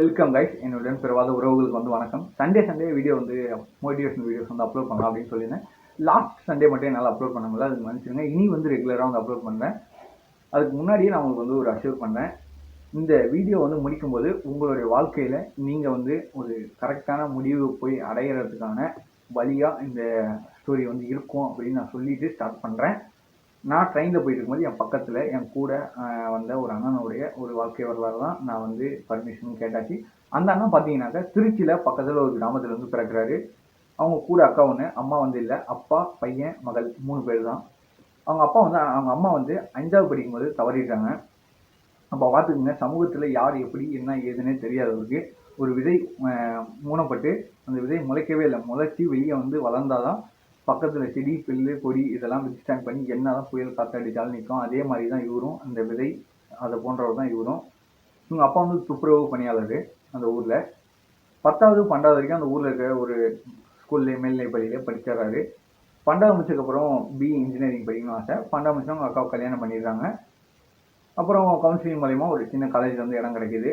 Welcome guys. என்னுடன் பிறவாத உறவுகளுக்கு வணக்கம். Sunday video motivational videos upload பண்ணலாம் அப்படின்னு சொல்லியிருந்தேன். லாஸ்ட் சண்டே மட்டும் என்னால் அப்லோட் பண்ண முடியல, அதுக்கு மன்னிச்சிருங்க. இனி ரெகுலராக அப்லோட் பண்ணுறேன். அதுக்கு முன்னாடியே நான் உங்களுக்கு ஒரு அஷ்யூர் பண்ணுறேன். இந்த வீடியோ முடிக்கும்போது உங்களுடைய வாழ்க்கையில் நீங்கள் ஒரு கரெக்டான முடிவு போய் அடையிறதுக்கான வழியாக இந்த ஸ்டோரி இருக்கும் அப்படின்னு நான் சொல்லிட்டு ஸ்டார்ட் பண்ணுறேன். நான் ட்ரெயினில் போயிட்டு இருக்கும்போது என் பக்கத்தில் என் கூட வந்த ஒரு அண்ணனுடைய ஒரு வாழ்க்கை வரலாறு தான் நான் பர்மிஷன் கேட்டாச்சு. அந்த அண்ணன் பார்த்தீங்கன்னாக்கா திருச்சியில் பக்கத்தில் ஒரு கிராமத்தில் பிறக்கிறாரு. அவங்க கூட அக்கா ஒன்று, அம்மா இல்லை, அப்பா, பையன், மகள் 3 பேர் தான். அவங்க அப்பா அவங்க அம்மா 5வது படிக்கும்போது தவறிடுறாங்க. அப்போ பார்த்துக்குங்க, சமூகத்தில் யார் எப்படி என்ன ஏதுன்னே தெரியாதவருக்கு ஒரு விதை மூடப்பட்டு அந்த விதை முளைக்கவே இல்லை. முளைச்சி வெளியே வளர்ந்தாதான் பக்கத்தில் செடி புல்லு கொடி இதெல்லாம் வித்ஸ்டாண்ட் பண்ணி என்னதான் புயல் காற்றடிச்சாலும் நிற்கும். அதே மாதிரி தான் இவரும், அந்த விதை அதை போன்றவர் தான் இவரும். இவங்க அப்பா துப்புரவு பணியாளர் அந்த ஊரில். 10வது 12வது வரைக்கும் அந்த ஊரில் இருக்கிற ஒரு ஸ்கூல்லே மேல்நிலை பள்ளியிலே படிச்சிடறாரு. 12வது முடிச்சதுக்கப்புறம் பிஇ இன்ஜினியரிங் படிக்கணும்னு ஆசை. 12வது முடிச்சா அவங்க அக்காவை கல்யாணம் பண்ணிடுறாங்க. அப்புறம் கவுன்சிலிங் மூலயமா ஒரு சின்ன காலேஜில் இடம் கிடைக்கிது.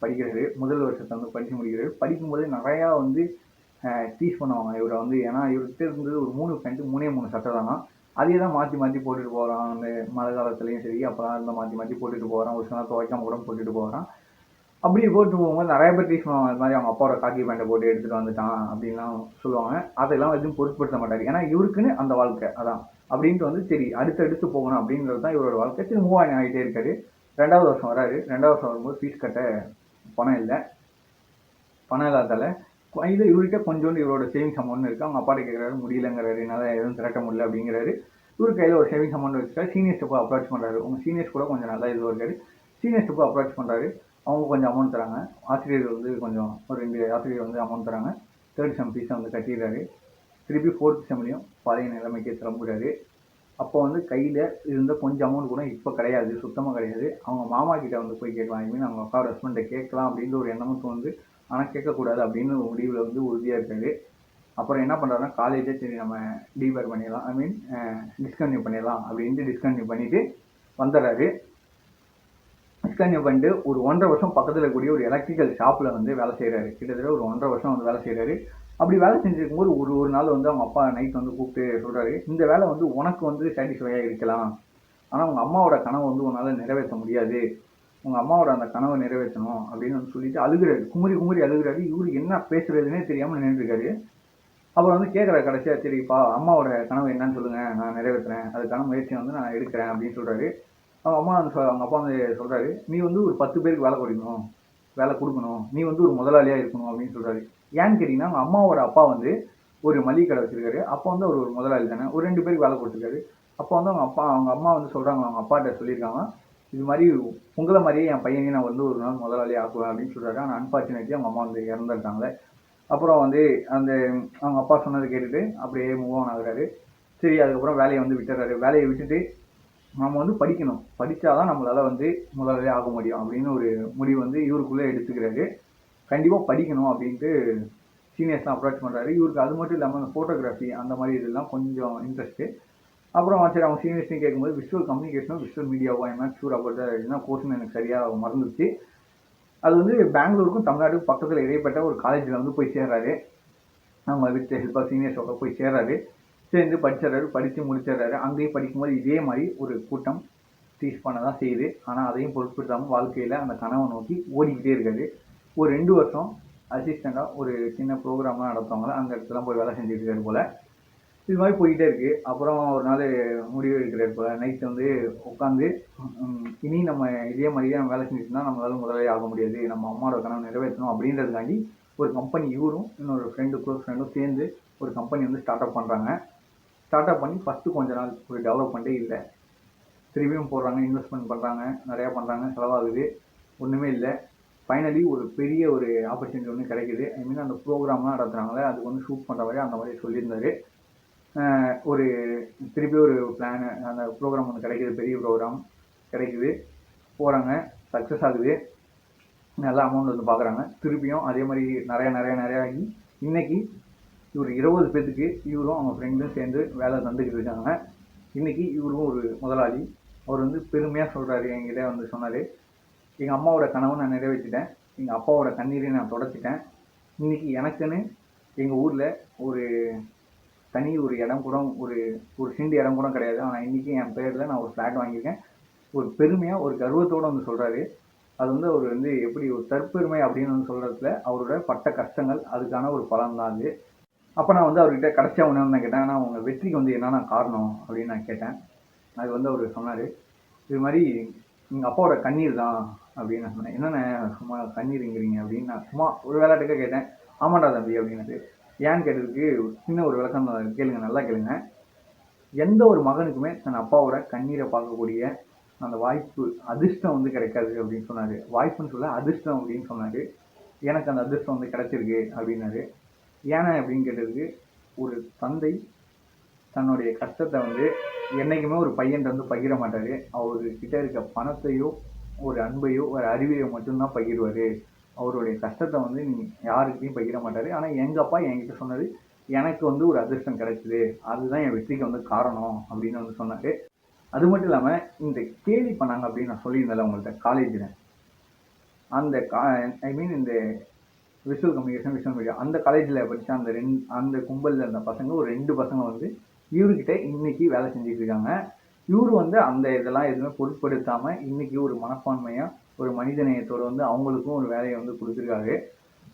படிக்கிறாரு. முதல் வருஷத்தை படித்து முடிக்கிறாரு. படிக்கும்போது நிறையா டீஸ் பண்ணுவாங்க இவரை ஏன்னா இவர்கிட்ட இருந்தது ஒரு 3 பேண்ட்டு 3 சட்டை தானா. அதே தான் மாற்றி போட்டுட்டு போகிறான். அந்த மழை காலத்துலேயும் சரி அப்போலாம் இருந்தால் மாற்றி போட்டுட்டு போகிறான். ஒரு சில துவைக்காம கூட போட்டுட்டு போகிறான். அப்படி போட்டு போகும்போது நிறைய பேர் டீஸ் பண்ணுவாங்க. அது மாதிரி அவங்க அப்பாவோட காக்கி பேண்ட்டை போட்டு எடுத்துகிட்டு வந்துட்டான் அப்படின்லாம் சொல்லுவாங்க. அதெல்லாம் எதுவும் பொருட்படுத்த மாட்டார். ஏன்னா இவருக்குன்னு அந்த வாழ்க்கை அதான் அப்படின்ட்டு சரி அடுத்து போகணும் அப்படிங்கிறது தான் இவரோட வாழ்க்கை. சரி மூவ் ஆகிட்டே இருக்காரு. 2வது வருஷம் வராரு. 2வது வருஷம் வரும்போது ஃபீஸ் கட்ட பணம் இல்லாதால இவர்கிட்ட கொஞ்சோண்டு இவரோட சேவிங்ஸ் அமௌண்ட் இருக்குது. அவங்க அப்பாட்ட கேட்குறாரு, முடியலங்கிறாரு, என்னால் எதுவும் திரட்ட முடியல அப்படிங்கிறாரு. இவர் கையில் ஒரு சேவிங்ஸ் அமௌண்ட் வச்சுருக்காரு. சீனியர்ஸ்ட்டு போய் அப்ரோச் பண்ணுறாரு. உங்கள் சீனியர்ஸ் கூட கொஞ்சம் நல்லா இதுவாக இருக்காரு. சீனியர்ஸ்ட்டு போய் அப்ரோச் பண்ணுறாரு. அவங்க கொஞ்சம் அமௌண்ட் தராங்க. ஆசிரியர் கொஞ்சம் ஒரு 2 ஆசிரியர் அமௌண்ட் தராங்க. 3rd செம் ஃபீஸை கட்டிடுறாரு. திருப்பி 4th செம்லையும் பழைய நிலைமைக்கே திரும்புகிறாரு. அப்போ கையில் இருந்த கொஞ்சம் அமௌண்ட் கூட இப்போ கிடையாது, சுத்தமாக கிடையாது. அவங்க மாமா கிட்ட போய் கேட்கலாம், ஐ மீன் அவங்க அக்காவோட ஹஸ்பண்டை கேட்கலாம் அப்படின்ற ஒரு எண்ணமும் ஆனால் கேட்கக்கூடாது அப்படின்னு முடிவில் உறுதியாக இருக்காரு. அப்புறம் என்ன பண்ணுறாருன்னா, காலேஜே சரி நம்ம டீபர் பண்ணிடலாம், ஐ மீன் டிஸ்கன்டினியூ பண்ணிடலாம் அப்படின்ட்டு டிஸ்கன்டினியூ பண்ணிவிட்டு வந்துடுறாரு. டிஸ்கன்டினியூ பண்ணிட்டு ஒரு 1.5 வருஷம் பக்கத்தில் இருக்கக்கூடிய ஒரு எலக்ட்ரிக்கல் ஷாப்பில் வேலை செய்கிறாரு. கிட்டத்தட்ட ஒரு 1.5 வருஷம் வேலை செய்கிறாரு. அப்படி வேலை செஞ்சுருக்கும்போது ஒரு நாள் அவங்க அப்பா நைட் கூப்பிட்டு சொல்கிறாரு, இந்த வேலை உனக்கு சாட்டிஸ்ஃபையாக இருக்கலாம், ஆனால் உங்கள் அம்மாவோட கனவை உன்னால் நிறைவேற்ற முடியாது. உங்கள் அம்மாவோட அந்த கனவை நிறைவேற்றணும் அப்படின்னு சொல்லிட்டு அழுகிறாரு. குமுறி அழுகிறாரு. இவருக்கு என்ன பேசுறதுன்னே தெரியாமல் நின்றுருக்காரு. அப்புறம் கேட்குறாரு கடைசியாக, சரிப்பா அம்மாவோட கனவு என்னன்னு சொல்லுங்கள், நான் நிறைவேற்றுறேன், அதுக்கான முயற்சியை நான் எடுக்கிறேன் அப்படின்னு சொல்கிறாரு. அவங்க அம்மா அவங்க அப்பா சொல்கிறாரு, நீ ஒரு 10 பேருக்கு வேலை கொடுக்கணும், நீ ஒரு முதலாளியாக இருக்கணும் அப்படின்னு சொல்கிறாரு. ஏன்னு கேட்டிங்கன்னா, அவங்க அம்மாவோட அப்பா ஒரு மளிகை கடை வச்சுருக்காரு. அப்போ அவர் ஒரு முதலாளி தானே. ஒரு 2 பேருக்கு வேலை கொடுத்துருக்காரு. அப்போ அவங்க அம்மா சொல்கிறாங்க, அவங்க அப்பாட்ட சொல்லியிருக்காங்க, இது மாதிரி உங்களை மாதிரியே என் பையனையும் நான் ஒரு நாள் முதலாளி ஆக்குவேன் அப்படின்னு சொல்கிறாரு. ஆனால் அன்ஃபார்ச்சுனேட்லி அவங்க அம்மா இறந்துருக்காங்க. அப்புறம் அந்த அவங்க அப்பா சொன்னதை கேட்டுட்டு அப்படியே மூவ் ஆன் ஆகுறாரு. சரி அதுக்கப்புறம் வேலையை விட்டுறாரு. வேலையை விட்டுட்டு நம்ம படிக்கணும், படித்தாதான் நம்மளால் முதலாளியாக ஆக முடியும் அப்படின்னு ஒரு முடிவு இவருக்குள்ளே எடுத்துக்கிறாரு. கண்டிப்பாக படிக்கணும் அப்படின்ட்டு சீனியர்ஸ்லாம் அப்ரோச் பண்ணுறாரு. இவருக்கு அது மட்டும் இல்லாமல் அந்த ஃபோட்டோகிராஃபி அந்த மாதிரி இதெல்லாம் கொஞ்சம் இன்ட்ரெஸ்ட்டு. அப்புறம் சரி அவங்க சீனியர்ஸ்டையும் கேட்கும்போது விஷுவல் கம்யூனிகேஷனும் விஷுவல் மீடியாவும் என்ன ஷூர் அபவுட் என்ன கோர்ஸ்னு எனக்கு சரியாக மறந்துச்சு. அது பெங்களூருக்கும் தமிழ்நாட்டுக்கும் பக்கத்தில் இடைப்பட்ட ஒரு காலேஜில் போய் சேர்றாரு. அவங்க வித் ஹெல்ப் ஆஃப் சீனியர்ஸோட போய் சேர்றாரு. சேர்ந்து படிச்சிடறாரு. படித்து முடிச்சிடறாரு. அங்கேயும் படிக்கும்போது இதே மாதிரி ஒரு கூட்டம் டீஸ் பண்ண தான் செய்யுது. ஆனால் அதையும் பொருட்படுத்தாமல் வாழ்க்கையில் அந்த கனவை நோக்கி ஓடிக்கிட்டே இருக்காரு. ஒரு 2 வருஷம் அசிஸ்டண்ட்டாக ஒரு சின்ன ப்ரோக்ராம்லாம் நடத்துவாங்களே, அந்த இடத்துல போய் வேலை செஞ்சுட்டு இருக்காரு போல். இது மாதிரி போய்கிட்டே இருக்குது. அப்புறம் ஒரு நாள் முடிவு எடுக்கிறார் போல். நைட்டு உட்காந்து இனி நம்ம இதே மாதிரியே நம்ம வேலை செஞ்சுட்டுனா நம்மளால முதலாளி ஆக முடியாது, நம்ம அம்மாவோட கனவு நிறைவேற்றணும் அப்படின்றதுக்காண்டி ஒரு கம்பெனி இவரும் இன்னொரு க்ளோஸ் ஃப்ரெண்டும் சேர்ந்து ஒரு கம்பெனி ஸ்டார்ட் அப் பண்ணுறாங்க. ஸ்டார்ட் அப் பண்ணி ஃபஸ்ட்டு கொஞ்ச நாள் ஒரு டெவலப்மெண்ட்டே இல்லை. திரும்பியும் போடுறாங்க, இன்வெஸ்ட்மெண்ட் பண்ணுறாங்க, நிறையா பண்ணுறாங்க, செலவாகுது, ஒன்றுமே இல்லை. ஃபைனலி ஒரு பெரிய ஒரு ஆப்பர்ச்சுனிட்டி கிடைக்குது. ஐ மீன் அந்த ப்ரோக்ராம்லாம் நடத்துகிறாங்களே, அதுக்கு ஷூட் பண்ணுற மாதிரி அந்த மாதிரி சொல்லியிருந்தாரு. ஒரு திருப்பி ஒரு பிளான் அந்த ப்ரோக்ராம் கிடைக்கிது. பெரிய ப்ரோக்ராம் கிடைக்குது. போகிறாங்க, சக்ஸஸ் ஆகுது, நல்ல அமௌண்ட் பார்க்குறாங்க. திருப்பியும் அதே மாதிரி நிறையா ஆகி இன்றைக்கி இவர் 20 பேர்த்துக்கு இவரும் அவங்க ஃப்ரெண்டும் சேர்ந்து வேலை தந்துக்கிட்டு இருக்காங்க. இன்றைக்கி இவரும் ஒரு முதலாளி. அவர் பெருமையாக சொல்கிறாரு, என்கிட்ட சொன்னார், எங்கள் அம்மாவோட கனவை நான் நிறைவேற்றிட்டேன், எங்கள் அப்பாவோட கண்ணீரை நான் தொடச்சிட்டேன். இன்னைக்கு எனக்குன்னு எங்கள் ஊரில் ஒரு தனி ஒரு இடம் கூட ஒரு ஒரு சிண்டு இடம் கூட கிடையாது. ஆனால் இன்றைக்கி என் பேரில் நான் ஒரு ஃப்ளாட் வாங்கியிருக்கேன். ஒரு பெருமையாக ஒரு கர்வத்தோடு வந்து சொல்கிறாரு. அது வந்து அவர் வந்து எப்படி ஒரு தற்பெருமை அப்படின்னு வந்து சொல்கிறதுல அவரோட பட்ட கஷ்டங்கள் அதுக்கான ஒரு பலன் தான் அது. அப்போ நான் வந்து அவர்கிட்ட கடைசியாக ஒன்று நான் கேட்டேன், ஆனால் உங்கள் வெற்றிக்கு வந்து என்னென்ன காரணம் அப்படின்னு நான் கேட்டேன். அது வந்து அவர் சொன்னார், இது மாதிரி எங்கள் அப்பாவோட கண்ணீர் தான் அப்படின்னு நான் சொன்னேன். என்னென்ன சும்மா கண்ணீருங்கிறீங்க அப்படின்னு நான் சும்மா ஒரு விளையாட்டுக்காக கேட்டேன். ஆமாண்டா தம்பி அப்படின்னது. ஏன்னு கேட்டதுக்கு சின்ன ஒரு விளக்கம் கேளுங்க, நல்லா கேளுங்க. எந்த ஒரு மகனுக்குமே தன் அப்பாவோட கண்ணீரை பார்க்கக்கூடிய அந்த வாய்ப்பு அதிர்ஷ்டம் வந்து கிடைக்காது அப்படின்னு சொன்னார். வாய்ப்புன்னு சொல்ல அதிர்ஷ்டம் அப்படின்னு சொன்னார். எனக்கு அந்த அதிர்ஷ்டம் வந்து கிடைச்சிருக்கு அப்படின்னாரு. ஏன்னா அப்படின்னு கேட்டதுக்கு, ஒரு தந்தை தன்னுடைய கஷ்டத்தை வந்து என்றைக்குமே ஒரு பையன்கிட்ட வந்து பகிர மாட்டார். அவர்கிட்ட இருக்க பணத்தையோ ஒரு அன்பையோ ஒரு அறிவையோ மட்டும்தான் பகிர்வார். அவருடைய கஷ்டத்தை வந்து யாருக்கிட்டையும் பகிர மாட்டார். ஆனால் எங்கள் அப்பா என்கிட்ட சொன்னது, எனக்கு வந்து ஒரு அதிர்ஷ்டம் கிடைச்சிது, அதுதான் என் வெற்றிக்கு வந்து காரணம் அப்படின்னு வந்து சொன்னார். அது மட்டும் இல்லாமல் இந்த கேலி பண்ணாங்க அப்படின்னு நான் சொல்லியிருந்தேன் உங்கள்கிட்ட காலேஜில். அந்த ஐ மீன் இந்த விஷுவல் கம்யூனிகேஷன் விஷுவல் மீடியா அந்த காலேஜில் படித்த அந்த கும்பலில் இருந்த பசங்க ஒரு 2 பசங்க வந்து இவர்கிட்ட இன்னைக்கு வேலை செஞ்சுட்டு இருக்காங்க. இவர் வந்து அந்த இதெல்லாம் எதுவுமே பொருட்படுத்தாமல் இன்னைக்கு ஒரு மனப்பான்மையாக ஒரு மனிதநேயத்தோடு வந்து அவங்களுக்கும் ஒரு வேலையை வந்து கொடுத்துருக்காரு.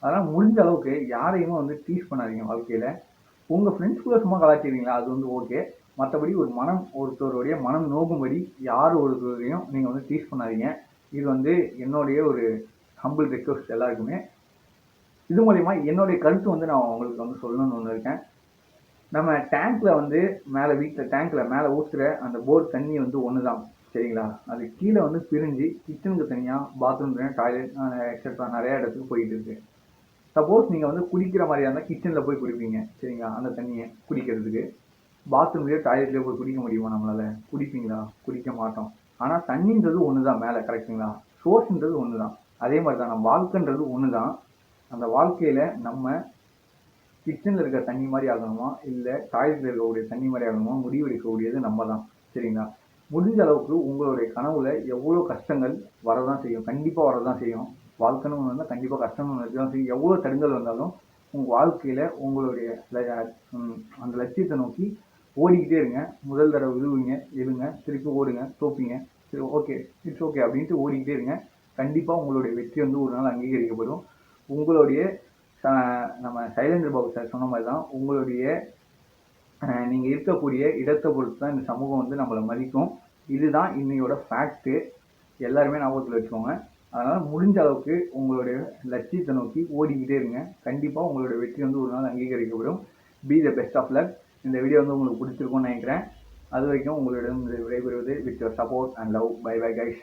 அதனால் முடிஞ்ச அளவுக்கு யாரையுமே வந்து டீஸ் பண்ணாதீங்க வாழ்க்கையில். உங்கள் ஃப்ரெண்ட்ஸ்குள்ளே சும்மா கலாச்சிக்கிறீங்களா, அது வந்து ஓகே. மற்றபடி ஒரு ஒருத்தருடைய மனம் நோக்கும்படி யார் ஒருத்தரையும் நீங்கள் வந்து டீஸ் பண்ணாதீங்க. இது வந்து என்னுடைய ஒரு ஹம்பிள் ரெக்வஸ்ட் எல்லாருக்குமே. இது மூலிமா என்னுடைய கருத்து வந்து நான் உங்களுக்கு வந்து சொல்லணும்னு ஒன்று இருக்கேன். நம்ம டேங்க்கில் வந்து வீட்டில் டேங்க்கில் மேலே ஊற்றுற அந்த போர் தண்ணி வந்து ஒன்று தான், சரிங்களா? அது கீழே வந்து பிரிஞ்சு கிச்சனுக்கு தனியாக, பாத்ரூம் தனியாக, டாய்லெட் எக்ஸெட்ரா நிறையா இடத்துக்கு போயிட்டு இருக்கு. சப்போஸ் நீங்கள் வந்து குடிக்கிற மாதிரியா இருந்தால் கிச்சனில் போய் குடிப்பீங்க, சரிங்களா? அந்த தண்ணியை குடிக்கிறதுக்கு பாத்ரூம்லேயோ டாய்லெட்லேயோ போய் குடிக்க முடியுமா நம்மளால்? குடிப்பீங்களா? குடிக்க மாட்டோம். ஆனால் தண்ணின்றது ஒன்று தான் மேலே, கரெக்டுங்களா? சோர்ஸ்ன்றது ஒன்று தான். அதே மாதிரி தான் நம்ம வாழ்க்கைன்றது ஒன்று தான். அந்த வாழ்க்கையில் நம்ம கிச்சனில் இருக்கிற தண்ணி மாதிரி ஆகணுமா, இல்லை டாய்லெட்டில் இருக்கக்கூடிய தண்ணி மாதிரி ஆகணுமா, முடிவெடுக்கக்கூடியது நம்ம தான், சரிங்களா? முடிஞ்ச அளவுக்கு உங்களுடைய கனவுல எவ்வளோ கஷ்டங்கள் வரதான் செய்யும், கண்டிப்பாக வரதான் செய்யும். வாழ்க்கைன்னு ஒன்று வந்தால் கண்டிப்பாக கஷ்டம்னு ஒன்று தான் செய்யும். எவ்வளோ தடங்கள் வந்தாலும் உங்கள் வாழ்க்கையில் உங்களுடைய அந்த லட்சியத்தை நோக்கி ஓடிக்கிட்டே இருங்க. முதல் தடவை விழுவீங்க, எழுங்க, திருப்பி ஓடுங்க, தோப்பீங்க, சரி ஓகே இட்ஸ் ஓகே அப்படின்ட்டு ஓடிக்கிட்டே இருங்க. கண்டிப்பாக உங்களுடைய வெற்றி வந்து ஒரு நாள் அங்கீகரிக்கப்படும். உங்களுடைய நம்ம சைலேந்திர பாபு சார் சொன்ன மாதிரி தான், உங்களுடைய நீங்கள் இருக்கக்கூடிய இடத்தை பொறுத்து தான் இந்த சமூகம் வந்து நம்மளை மதிக்கும். இதுதான் இன்னையோட ஃபேக்ட்டு. எல்லாருமே ஞாபகத்தில் வச்சுக்கோங்க. அதனால் முடிஞ்ச அளவுக்கு உங்களுடைய லட்சியத்தை நோக்கி ஓடிக்கிட்டே இருங்க. கண்டிப்பாக உங்களுடைய வெற்றி வந்து ஒரு நாள் அங்கீகரிக்கப்படும். Be the best of luck. இந்த வீடியோ வந்து உங்களுக்கு பிடிச்சிருக்கும்னு நினைக்கிறேன். அது வரைக்கும் உங்களிடம் விடைபெறுவது with your support and love. Bye bye guys.